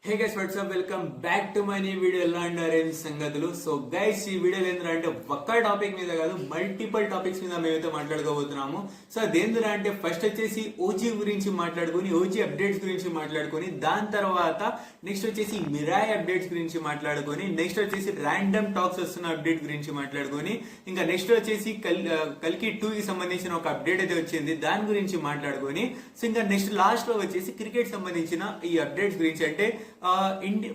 Hey guys WhatsApp welcome back to my new video. ఎలా ఉన్నారు ఏం సంగతులు? సో గైస్ ఈ వీడియోలో ఏంటంటే ఒక్క టాపిక్ మీద కాదు మల్టిపుల్ టాపిక్స్ మీద మేమైతే మాట్లాడుకోబోతున్నాము. సో అదేంద్రా అంటే ఫస్ట్ వచ్చేసి ఓజీ గురించి మాట్లాడుకొని ఓజీ అప్డేట్స్ గురించి మాట్లాడుకొని దాని తర్వాత నెక్స్ట్ వచ్చేసి మిరాయ్ అప్డేట్స్ గురించి మాట్లాడుకొని నెక్స్ట్ వచ్చేసి ర్యాండమ్ టాక్స్ వస్తున్న అప్డేట్ గురించి మాట్లాడుకొని ఇంకా నెక్స్ట్ వచ్చేసి కల్కి 2 కి సంబంధించిన ఒక అప్డేట్ అయితే వచ్చింది దాని గురించి మాట్లాడుకొని సో ఇంకా నెక్స్ట్ లాస్ట్ లో వచ్చేసి క్రికెట్ సంబంధించిన ఈ అప్డేట్స్ గురించి అంటే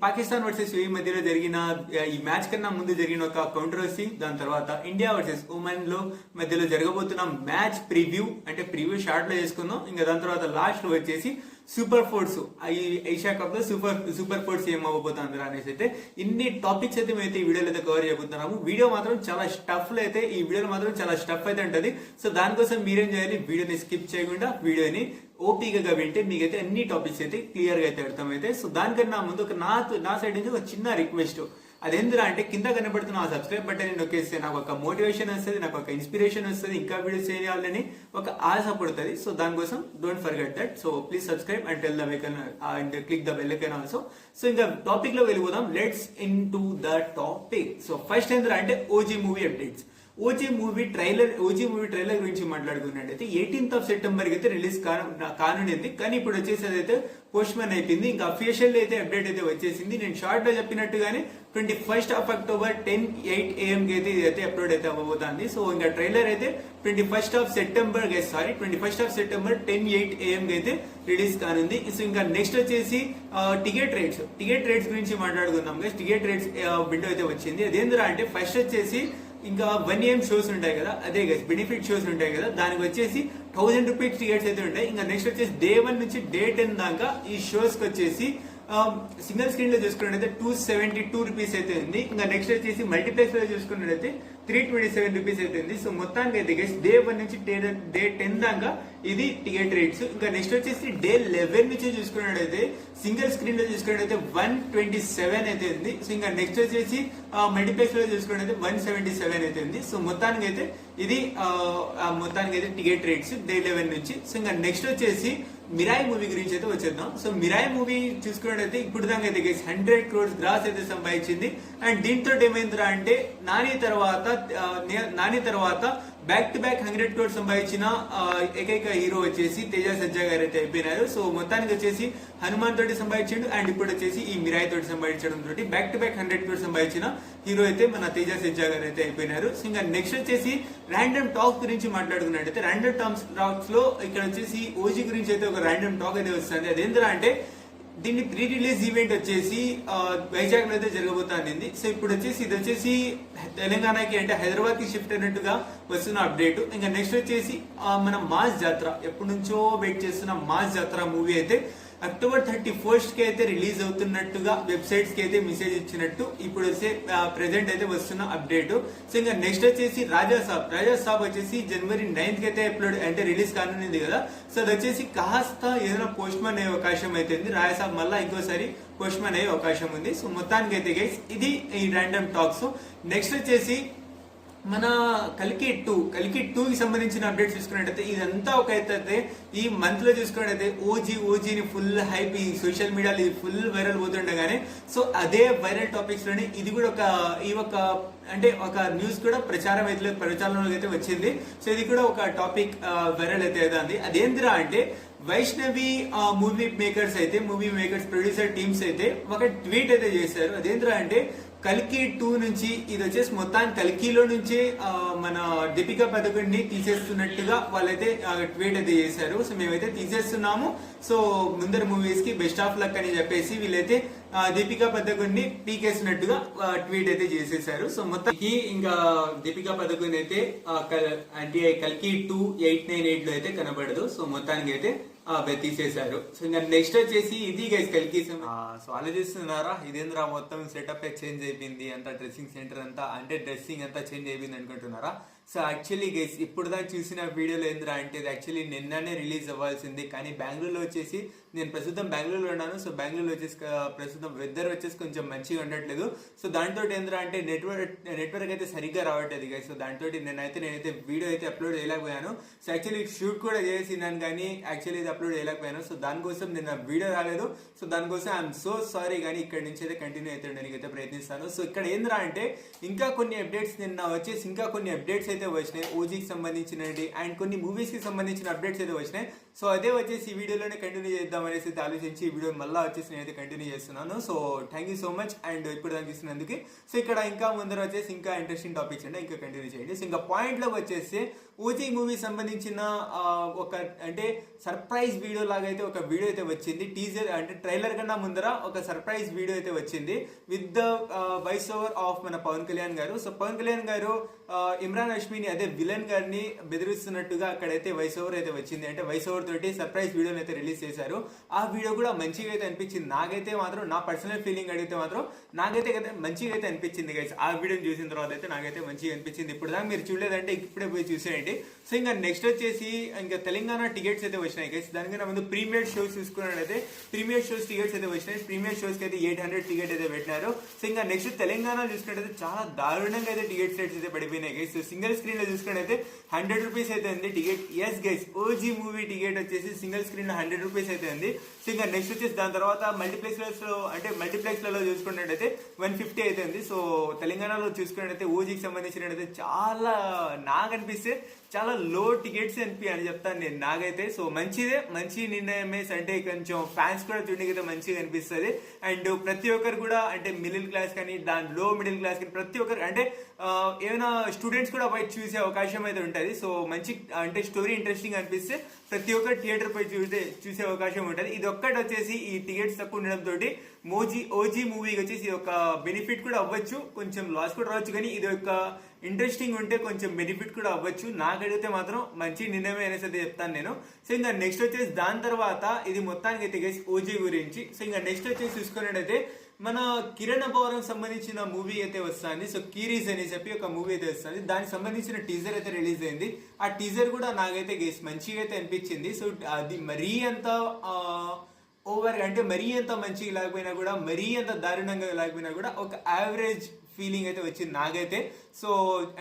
పాకిస్తాన్ వర్సెస్ యూఏఈ మధ్యలో జరిగిన ఈ మ్యాచ్ కన్నా ముందు జరిగిన ఒక కాంట్రవర్సీ, దాని తర్వాత ఇండియా వర్సెస్ ఒమన్ లో మధ్యలో జరగబోతున్న మ్యాచ్ ప్రివ్యూ అంటే ప్రివ్యూ షార్ట్ లో చేసుకుందాం. ఇంకా దాని తర్వాత లాస్ట్ లో వచ్చేసి సూపర్ ఫోర్స్ ఈ ఏషియా కప్ లో సూపర్ ఫోర్స్ ఏం అవ్వబోతుంది అనేసి అయితే ఇన్ని టాపిక్స్ అయితే మేమైతే ఈ వీడియోలో అయితే కవర్ చేయబోతున్నాము. వీడియో మాత్రం చాలా స్టఫ్ లో అయితే ఈ వీడియోలో మాత్రం చాలా స్టఫ్ అయితే ఉంటది. సో దానికోసం మీరేం చేయాలి, వీడియోని స్కిప్ చేయకుండా వీడియోని ఓపికగా వింటే మీకైతే అన్ని టాపిక్స్ అయితే క్లియర్ గా అయితే అర్థమైతే. సో దానికన్నా ముందు ఒక నా సైడ్ నుంచి ఒక చిన్న రిక్వెస్ట్, అదేంద్రా అంటే కింద కనబడుతున్న ఆ సబ్స్క్రైబ్ బటన్ నొక్కేస్తే నాకు ఒక మోటివేషన్ వస్తుంది, నాకు ఒక ఇన్స్పిరేషన్ వస్తుంది, ఇంకా వీడియోస్ చేయాలని ఒక ఆశ పడుతుంది. సో దానికోసం don't forget that. So please subscribe and tell the bell and click the bell icon also. So ఇంకా టాపిక్ లో వెళ్ళిపోదాం. Let's in to the topic. So first ఏంద్రా అంటే OG movie updates. OG movie trailer గురించి మాట్లాడుకున్నట్టయితే 18th of September కి అయితే release కానుండింది. కానీ ఇప్పుడు వచ్చేసి అదైతే పోస్ట్ మ్యాన్ అయిపోయింది. ఇంకా అఫీషియల్ అయితే అప్డేట్ అయితే వచ్చేసింది. నేను షార్ట్ లో చెప్పినట్టుగానే 21st of October 10:08 AM కి అయితే ఇదైతే అప్లోడ్ అయితే అవ్వబోతుంది. సో ఇంకా ట్రైలర్ అయితే 21st of September 10:08 AM కి అయితే రిలీజ్ కానుంది. సో ఇంకా నెక్స్ట్ వచ్చేసి టికెట్ రేట్స్ గురించి మాట్లాడుకుందాం. టికెట్ రేట్స్ విండో అయితే వచ్చింది. అదేంద్రా అంటే ఫస్ట్ వచ్చేసి ఇంకా 1 AM షోస్ ఉంటాయి కదా, అదే గైస్ బెనిఫిట్ షోస్ ఉంటాయి కదా, దానికి వచ్చేసి 1000 రూపీస్ టికెట్స్ అయితే ఉంటాయి. ఇంకా నెక్స్ట్ వచ్చేసి Day 1 నుంచి Day 10 దాకా ఈ షోస్ కి వచ్చేసి సింగిల్ స్క్రీన్ లో చూసుకున్నట్టయితే 272 రూపీస్ అయితే ఉంది. ఇంకా నెక్స్ట్ వచ్చేసి మల్టీప్లెక్స్ లో చూసుకున్నట్టయితే 327 రూపీస్ అయితే ఉంది. సో మొత్తానికి అయితే గైస్ Day 1 నుంచి Day 10 దాకా ఇది టికెట్ రేట్స్. ఇంకా నెక్స్ట్ వచ్చేసి Day 11 నుంచి చూసుకున్నట్టయితే సింగిల్ స్క్రీన్ లో చూసుకున్నట్టయితే 127 అయితే ఉంది. సో ఇంకా నెక్స్ట్ వచ్చేసి మల్టీప్లెక్స్ లో చూసుకున్నట్టయితే 177 అయితే ఉంది. సో మొత్తానికి అయితే ఇది టికెట్ రేట్స్ Day 11 నుంచి. సో ఇంకా నెక్స్ట్ వచ్చేసి మిరాయ్ మూవీ గురించి అయితే వచ్చేద్దాం. సో మిరాయ్ మూవీ చూసుకున్నట్టయితే ఇప్పుడు దాకా అయితే 100 crores గ్రాస్ అయితే సంపాదించింది. అండ్ దీంతో ఏమైందిరా అంటే నాని తర్వాత బ్యాక్ టు బ్యాక్ 100 crores సంపాదించిన ఏకైక హీరో వచ్చేసి తేజ సజ్జా గారు అయితే అయిపోయినారు. సో మొత్తానికి వచ్చేసి హనుమాన్ తోటి సంపాదించాడు అండ్ ఇప్పుడు వచ్చేసి ఈ మిరాయ్ తోటి సంపాదించడం తోటి బ్యాక్ టు బ్యాక్ 100 crores సంపాదించిన హీరో అయితే మన తేజ సజ్జా గారు అయితే అయిపోయినారు. సో ఇంకా నెక్స్ట్ వచ్చేసి ర్యాండమ్ టాక్ గురించి మాట్లాడుకున్నట్టయితే ర్యాండమ్ టాక్స్ లో ఇక్కడ వచ్చేసి ఓజీ గురించి అయితే ఒక ర్యాండమ్ టాక్ అయితే వస్తుంది. అదేంద్రా అంటే దీన్ని ప్రీ రిలీజ్ ఈవెంట్ వచ్చేసి వైజాగ్ లో అయితే జరగబోతుంది. సో ఇప్పుడు వచ్చేసి ఇది వచ్చేసి తెలంగాణకి అంటే హైదరాబాద్ కి షిఫ్ట్ అయినట్టుగా వస్తున్న అప్డేట్. ఇంకా నెక్స్ట్ వచ్చేసి మన మాస్ జాత్ర, ఎప్పటి నుంచో వెయిట్ చేస్తున్న మాస్ జాత్ర మూవీ అయితే October 31st కి అయితే రిలీజ్ అవుతున్నట్టుగా వెబ్సైట్స్ కి అయితే మెసేజ్ ఇచ్చినట్టు ఇప్పుడు వచ్చే ప్రెసెంట్ అయితే వస్తున్న అప్డేట్. సో ఇంకా నెక్స్ట్ వచ్చేసి రాజా సాబ్ వచ్చేసి January 9th కి అయితే అప్లోడ్ అంటే రిలీజ్ కానుంది కదా. సో అది వచ్చేసి కాస్త ఏదైనా పోస్ట్ మ్యాన్ అయ్యే అవకాశం అయితే ఉంది. రాజా సాబ్ మళ్ళీ ఇంకోసారి పోస్ట్ మ్యాన్ అయ్యే అవకాశం ఉంది. సో మొత్తానికి అయితే గైస్ ఇది ఈ ర్యాండమ్ టాక్స్. నెక్స్ట్ వచ్చేసి మన కల్కి 2 కి సంబంధించిన అప్డేట్స్ చూసుకున్నట్టయితే ఇదంతా ఒక అయితే ఈ మంత్ లో చూసుకున్నట్టయితే ఓజీని ఫుల్ హైప్ ఈ సోషల్ మీడియాలో ఫుల్ వైరల్ పోతుండగానే సో అదే వైరల్ టాపిక్స్ లోనే ఇది కూడా ఒక న్యూస్ కూడా ప్రచారంలోకి అయితే వచ్చింది. సో ఇది కూడా ఒక టాపిక్ వైరల్ అయితే అవుతుంది. అదేంద్రా అంటే Vaishnavi movie makers producer teams అయితే ఒక ట్వీట్ అయితే చేశారు. అదేంద్రా అంటే కల్కి 2 నుంచి ఇది వచ్చేసి మొత్తాన్ని కల్కిలో నుంచి మన దీపికా పదుకొండిని తీసేస్తున్నట్టుగా వాళ్ళైతే ట్వీట్ అయితే చేశారు. సో మేమైతే తీసేస్తున్నాము, సో ముందర మూవీస్ కి బెస్ట్ ఆఫ్ లక్ అని చెప్పేసి వీళ్ళైతే దీపికా పదుకొండిని పీకేసినట్టుగా ట్వీట్ అయితే చేసేసారు. సో మొత్తానికి ఇంకా దీపికా పదుకొండి అయితే కల్కి 2 898 లో అయితే కనబడదు. సో మొత్తానికి అయితే తీసేశారు. సో ఇంకా నెక్స్ట్ వచ్చేసి ఇది గైస్ కల్కి. సో ఆలోచిస్తున్నారా ఇదేంద్రా మొత్తం సెటప్ చేంజ్ అయిపోయింది అంతా, డ్రెస్సింగ్ సెంటర్ అంతా అంటే డ్రెస్సింగ్ అంతా చేంజ్ అయిపోయింది అనుకుంటున్నారా? సో యాక్చువల్లీ గైస్ ఇప్పుడు దాకా చూసిన వీడియోలో ఏంద్రా అంటే ఇది యాక్చువల్లీ నిన్ననే రిలీజ్ అవ్వాల్సింది, కానీ బెంగళూరులో వచ్చేసి నేను ప్రస్తుతం బెంగళూరులో ఉన్నాను. సో బెంగళూరులో వచ్చేసి ప్రస్తుతం వెదర్ వచ్చేసి కొంచెం మంచిగా ఉండట్లేదు. సో దాంతో ఏంద్రా అంటే నెట్వర్క్ అయితే సరిగ్గా రావట్లేదు గైస్. సో దాంతో నేనైతే వీడియో అయితే అప్లోడ్ చేయలేకపోయాను. సో యాక్చువల్లీ షూట్ కూడా చేసినాను కానీ యాక్చువల్లీ ఇది అప్లోడ్ చేయలేకపోయాను. సో దానికోసం నిన్న వీడియో రాలేదు. సో దానికోసం ఐఎమ్ సో సారీ, కానీ ఇక్కడ నుంచి అయితే కంటిన్యూ అయితే ఉండడానికి అయితే ప్రయత్నిస్తాను. సో ఇక్కడ ఏంద్రా అంటే ఇంకా కొన్ని అప్డేట్స్ నిన్న వచ్చేసి ఇంకా కొన్ని అప్డేట్స్ అయితే వచ్చినాయి ఓజీకి సంబంధించినవి అండ్ కొన్ని మూవీస్ కి సంబంధించిన అప్డేట్స్ అయితే వచ్చినాయి. సో అదే వచ్చేసి ఈ వీడియోలోనే కంటిన్యూ చేద్దాం అనేసి అయితే ఆలోచించి ఈ వీడియో మళ్ళీ వచ్చేసి నేనైతే కంటిన్యూ చేస్తున్నాను. So thank you so much and ఇప్పుడు దానికి ఇస్తున్నందుకు. సో ఇక్కడ ఇంకా ముందర వచ్చేసి ఇంకా ఇంట్రెస్టింగ్ టాపిక్స్ అంటే ఇంకా కంటిన్యూ చేయండి. సో ఇంకా పాయింట్ లోకి వచ్చేసి ఓజీ మూవీ సంబంధించిన ఒక అంటే సర్ప్రైజ్ వీడియో లాగా అయితే ఒక వీడియో అయితే వచ్చింది. టీజర్ అంటే ట్రైలర్ కన్నా ముందర ఒక సర్ప్రైజ్ వీడియో అయితే వచ్చింది with the voice over of మన పవన్ కళ్యాణ్ గారు. సో పవన్ కళ్యాణ్ గారు ఇమ్రాన్ హష్మీని అదే విలన్ గారిని బెదిరిస్తున్నట్టుగా అక్కడైతే వాయిస్ ఓవర్ అయితే వచ్చింది. అంటే వాయిస్ ఓవర్ తోటి సర్ప్రైజ్ వీడియోని అయితే రిలీజ్ చేశారు. ఆ వీడియో కూడా మంచిగా అయితే అనిపించింది నాకైతే మాత్రం. నా పర్సనల్ ఫీలింగ్ అడిగితే మాత్రం నాకైతే మంచిగా అయితే అనిపించింది గైస్. ఆ వీడియోని చూసిన తర్వాత అయితే నాకైతే మంచిగా అనిపించింది. ఇప్పుడు దాకా మీరు చూడలేదంటే ఇప్పుడే పోయి చూసేయండి. సో ఇంకా నెక్స్ట్ వచ్చేసి ఇంకా తెలంగాణ టికెట్స్ అయితే వచ్చినాయి గైస్. దానికన్నా ముందు ప్రీమియర్ షోస్ చూసుకున్నట్లయితే ప్రీమియర్ షోస్ టికెట్స్ అయితే వచ్చినాయి. ప్రీమియర్ షోస్ కి అయితే 800 టికెట్ అయితే పెట్టినారు. సో ఇంకా నెక్స్ట్ తెలంగాణ చూసుకున్నట్టయితే చాలా దారుణంగా అయితే టికెట్ రేట్స్ అయితే పడిపోయినాయి గైస్. సో సింగిల్ స్క్రీన్ లో చూసుకున్నట్టయితే 100 రూపీస్ అయితే ఉంది ticket. Yes guys, OG movie ticket వచ్చేసి సింగిల్ స్క్రీన్ లో 100 రూపీస్ అయితే ఉంది. సో ఇంకా నెక్స్ట్ వచ్చేసి దాని తర్వాత మల్టీప్లెక్స్ లలో చూసుకున్నట్టయితే 150 అయితే ఉంది. సో తెలంగాణలో చూసుకున్నట్టయితే ఓజీకి సంబంధించినట్టయితే చాలా నాకు అనిపిస్తే చాలా లో టికెట్స్ అని చెప్తాను నేను నాకైతే. సో మంచి నిర్ణయమే. అంటే కొంచెం ఫ్యాన్స్ కూడా చూడడానికి మంచిగా అనిపిస్తుంది. అండ్ ప్రతి ఒక్కరు కూడా అంటే మిడిల్ క్లాస్ కానీ దాని లో మిడిల్ క్లాస్ కానీ ప్రతి ఒక్కరు అంటే ఏమైనా స్టూడెంట్స్ కూడా పోయి చూసే అవకాశం అయితే ఉంటుంది. సో మంచి అంటే స్టోరీ ఇంట్రెస్టింగ్ అనిపిస్తే ప్రతి ఒక్కరు థియేటర్ పోయి చూసే అవకాశం ఉంటుంది. ఇది ఒక్కటి వచ్చేసి ఈ టికెట్స్ తక్కువ ఉండడంతో ఓజీ మూవీకి వచ్చేసి ఇది ఒక బెనిఫిట్ కూడా అవ్వచ్చు, కొంచెం లాస్ కూడా రావచ్చు. కానీ ఇది ఒక ఇంట్రెస్టింగ్ ఉంటే కొంచెం బెనిఫిట్ కూడా అవ్వచ్చు. నాకు అడిగితే మాత్రం మంచి నిర్ణయం అనేసి అయితే చెప్తాను నేను. సో ఇంకా నెక్స్ట్ వచ్చేసి దాని తర్వాత ఇది మొత్తానికి అయితే గైస్ ఓజీ గురించి. సో ఇంకా నెక్స్ట్ వచ్చేసి చూసుకున్నట్టయితే మన కిరణ్ అబ్బవరం సంబంధించిన మూవీ అయితే వస్తుంది. సో కీరీస్ అని చెప్పి ఒక మూవీ అయితే వస్తుంది. దానికి సంబంధించిన టీజర్ అయితే రిలీజ్ అయింది. ఆ టీజర్ కూడా నాకైతే గైస్ మంచిగా అయితే అనిపించింది. సో అది మరీ అంత ఓవర్ అంటే మరీ అంత మంచిగా లేకపోయినా కూడా మరీ అంత దారుణంగా లేకపోయినా కూడా ఒక యావరేజ్ ఫీలింగ్ అయితే వచ్చింది నాకైతే. సో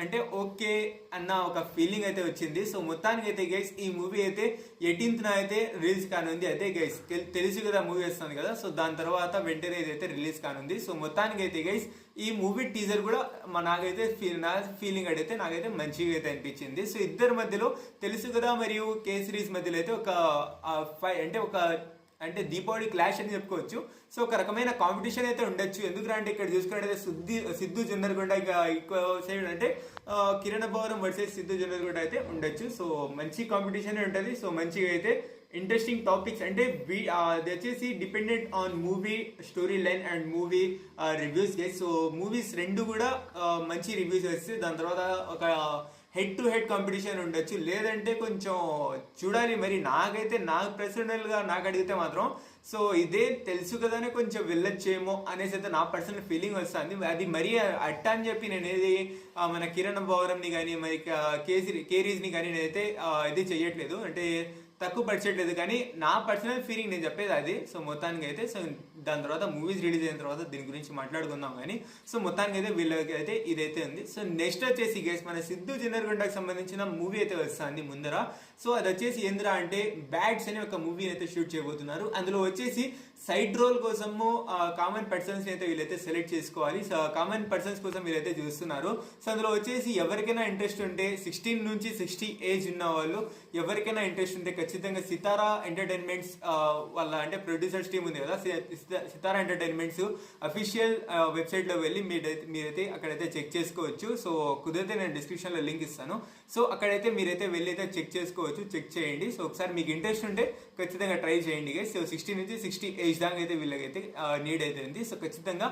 అంటే ఓకే అన్న ఒక ఫీలింగ్ అయితే వచ్చింది. సో మొత్తానికి అయితే గైస్ ఈ మూవీ అయితే 18th అయితే రిలీజ్ కానుంది. అదే గైస్ తెలుసు కదా మూవీ వస్తుంది కదా. సో దాని తర్వాత వెంటనే ఇదైతే రిలీజ్ కానుంది. సో మొత్తానికి అయితే గైస్ ఈ మూవీ టీజర్ కూడా నాకైతే నా ఫీలింగ్ అడిగితే నాకైతే మంచిగా అయితే అనిపించింది. సో ఇద్దరి మధ్యలో తెలుసు కదా మరియు కేసరీస్ మధ్యలో అయితే అంటే దీపావళి క్లాష్ అని చెప్పుకోవచ్చు. సో ఒక రకమైన కాంపిటీషన్ అయితే ఉండొచ్చు. ఎందుకంటే ఇక్కడ చూసుకున్నట్టయితే సిద్ధు జొన్నలగొండ ఎక్కువ సైడ్ అంటే కిరణ్ అబ్బవరం వర్సెస్ సిద్ధు జొన్నలగొండ అయితే ఉండొచ్చు. సో మంచి కాంపిటీషన్ ఉంటుంది. సో మంచిగా అయితే ఇంట్రెస్టింగ్ టాపిక్స్ అంటే అది వచ్చేసి dependent on movie story line and movie reviews guys. So movies రెండు కూడా మంచి రివ్యూస్ వస్తే దాని తర్వాత ఒక హెడ్ టు హెడ్ కాంపిటీషన్ ఉండొచ్చు. లేదంటే కొంచెం చూడాలి. మరి నాకైతే నాకు పర్సనల్గా నాకు అడిగితే మాత్రం సో ఇదే తెలుసు కదానే కొంచెం వెళ్ళొచ్చేమో అనేసి అయితే నా పర్సనల్ ఫీలింగ్ వస్తుంది. అది మరీ అట్ట అని చెప్పి నేను ఏది మన కిరణ్ అబ్బవరంని కానీ మరి కేరీస్ని కానీ నేనైతే ఇది చెయ్యట్లేదు, అంటే తక్కువ పడిచట్లేదు. కానీ నా పర్సనల్ ఫీలింగ్ నేను చెప్పేది అది. సో మొత్తానికి అయితే సో దాని తర్వాత మూవీస్ రిలీజ్ అయిన తర్వాత దీని గురించి మాట్లాడుకుందాం. కానీ సో మొత్తానికి అయితే వీళ్ళకి అయితే ఇదైతే ఉంది. సో నెక్స్ట్ వచ్చేసి గైస్ మన సిద్ధు జొన్నలగొండకి సంబంధించిన మూవీ అయితే వస్తుంది ముందర. సో అది వచ్చేసి ఏంద్రా అంటే బ్యాడ్స్ అనే ఒక మూవీ అయితే షూట్ చేయబోతున్నారు. అందులో వచ్చేసి సైడ్ రోల్ కోసము కామన్ పర్సన్స్ అయితే వీళ్ళైతే సెలెక్ట్ చేసుకోవాలి. సో కామన్ పర్సన్స్ కోసం వీళ్ళైతే చూస్తున్నారు. సో అందులో వచ్చేసి ఎవరికైనా ఇంట్రెస్ట్ ఉంటే 16 నుంచి 60 ఏజ్ ఉన్న వాళ్ళు ఎవరికైనా ఇంట్రెస్ట్ ఉంటే ఖచ్చితంగా సితారా ఎంటర్టైన్మెంట్స్ వాళ్ళ అంటే ప్రొడ్యూసర్స్ టీమ్ ఉంది కదా, సితారా ఎంటర్టైన్మెంట్స్ అఫీషియల్ వెబ్సైట్ లో వెళ్ళి మీరైతే అక్కడైతే చెక్ చేసుకోవచ్చు. సో కుదిరితే నేను డిస్క్రిప్షన్ లో లింక్ ఇస్తాను. సో అక్కడైతే మీరైతే వెళ్ళి అయితే చెక్ చేసుకోవచ్చు, చెక్ చేయండి. సో ఒకసారి మీకు ఇంట్రెస్ట్ ఉంటే ఖచ్చితంగా ట్రై చేయండి గైస్. సో 60 నుంచి 60 ఏజ్ దాకా అయితే వీళ్ళకైతే నీడ్ అయితే ఉంది. సో ఖచ్చితంగా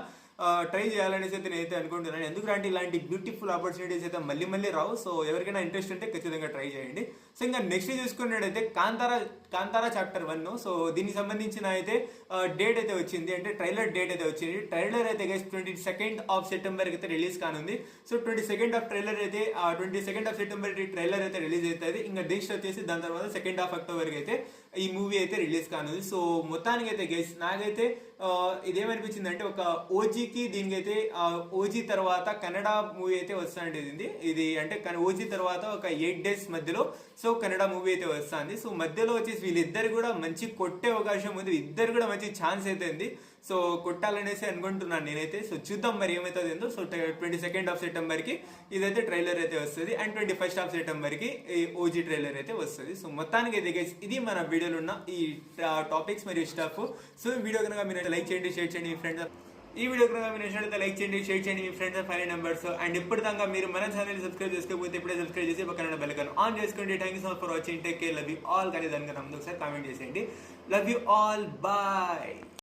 ట్రై చేయాలనేసి అయితే నేనైతే అనుకుంటున్నాను. ఎందుకంటే ఇలాంటి బ్యూటిఫుల్ ఆపర్చునిటీస్ అయితే మళ్ళీ మళ్ళీ రావు. సో ఎవరికైనా ఇంట్రెస్ట్ ఉంటే ఖచ్చితంగా ట్రై చేయండి. సో ఇంకా నెక్స్ట్ చూసుకున్నట్టయితే కాంతారా చాప్టర్ 1. సో దీనికి సంబంధించిన అయితే డేట్ అయితే వచ్చింది, అంటే ట్రైలర్ డేట్ అయితే వచ్చింది. ట్రైలర్ అయితే 22nd ఆఫ్ సెప్టెంబర్ అయితే రిలీజ్ కానుంది. సో 22nd ఆఫ్ ట్రైలర్ అయితే 22nd ఆఫ్ సెప్టెంబర్ ట్రైలర్ అయితే రిలీజ్ అవుతుంది. ఇంకా నెక్స్ట్ వచ్చేసి దాని తర్వాత 2nd ఆఫ్ అక్టోబర్ కి అయితే ఈ మూవీ అయితే రిలీజ్ కానుంది. సో మొత్తానికి అయితే గైస్ నాకైతే ఇదేమనిపించింది అంటే ఒక ఓజీకి దీనికైతే ఓజీ తర్వాత కన్నడ మూవీ అయితే వస్తుంది. ఇది అంటే ఓజీ తర్వాత ఒక 8 days మధ్యలో సో కన్నడ మూవీ అయితే వస్తుంది. సో మధ్యలో వచ్చేసి వీళ్ళిద్దరు కూడా మంచి కొట్టే అవకాశం ఉంది, ఇద్దరు కూడా మంచి ఛాన్స్ అయితే ఉంది. సో కొట్టాలనేసి అనుకుంటున్నాను నేనైతే. సో చూద్దాం మరి ఏమవుతుంది ఏందో. సో 22nd ఆఫ్ సెప్టెంబర్ కి ఇదైతే ట్రైలర్ అయితే వస్తుంది, అండ్ 21st ఆఫ్ సెప్టెంబర్ కి ఈ ఓజీ ట్రైలర్ అయితే వస్తుంది. సో మొత్తానికి అయితే గైస్ ఇది మన వీడియోలో ఉన్న ఈ టాపిక్స్ మరియు స్టఫ్. సో ఈ వీడియో కనుక మీరు లైక్ చేయండి, షేర్ చేయండి మీ ఫ్రెండ్స్. ఈ వీడియో కనుక మీరు నచ్చినట్లయితే లైక్ చేయండి, షేర్ చేయండి మీ friends and family members. And ఇప్పటిదాకా మీరు మన ఛానల్ సబ్స్క్రైబ్ చేసుకోకపోతే ఇప్పుడే సబ్స్క్రైబ్ చేసి పక్కన బెల్ ఐకాన్ ఆన్ చేసుకోండి. Thank you so much for watching. Take care. Love you all. కానీ దానికన్నా ముందు ఒకసారి కామెంట్ చేసేయండి. Love you all. బాయ్.